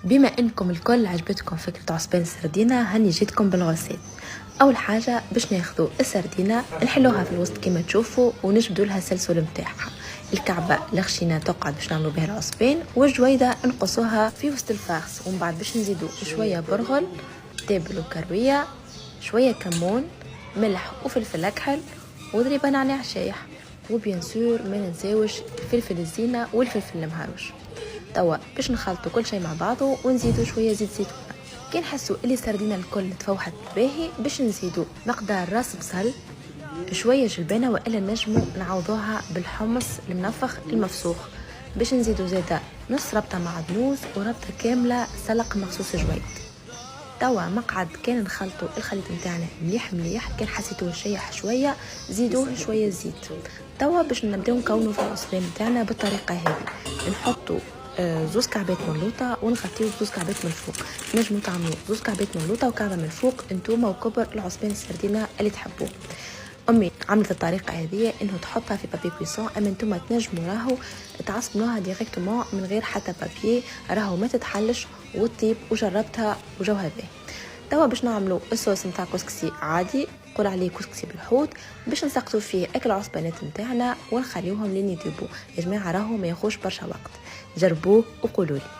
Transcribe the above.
بما انكم الكل عجبتكم فكرة عصبان السردينة، هني جيتكم بالغسيل. اول حاجة باش ناخذوا السردينة نحلوها في الوسط كما تشوفوا ونجبدوا لها السلسل متاعها. الكعبة الخشينة تقعد باش نعملوا بها العصبان، والجويدة نقصوها في وسط الفاخس. ومن بعد باش نزيدوا شوية برغل، تابل وكروية، شوية كمون، ملح وفلفل اكحل، وضريبة نعناع شايح، وبيان سور ما ننساوش الفلفل الزينة والفلفل المهروش. توا باش نخلطوا كل شيء مع بعضه ونزيدوا شويه زيت زيتون. كي نحسوا اللي سردينا الكل تفوحت باهي باش نزيدوا مقدار راس بصل، شويه جلبانه، والا نجموا نعوضوها بالحمص المنفخ المفسوخ. باش نزيدوا زيادة نص ربطه معدنوس وربطه كامله سلق مخصوص جويد. توا مقعد كان نخلطوا الخليط نتاعنا مليح مليح. كان حسيتوه شيح شويه زيدوه شويه زيت. توا باش نبداو نكونوا في العصبان نتاعنا بالطريقه هذه. نحطوا زوز كعبات مغلوطه ونغطيو بزوز كعبات من الفوق. نجموا تعملوا زوز كعبات مغلوطه وكعبه من الفوق انتوما وكبر العصبان السردينه اللي تحبوه. امي عملت الطريقه هذه انه تحطها في بابي كويسون، اما انتوما تنجموا راهو تعصبنوها ديريكتومون من غير حتى بابي، راهو ما تتحلش وتطيب، وجربتها وجوها باهي. توا باش نعملوا الصوص نتاع كسكسي عادي، نقول عليه كسكسي بالحوت، باش نسقطوا فيه اكل العصبانات نتاعنا ونخليوهم لين يطيبوا. يا جماعه راهو ما ياخوش برشا وقت، جربوه وقولوا لي.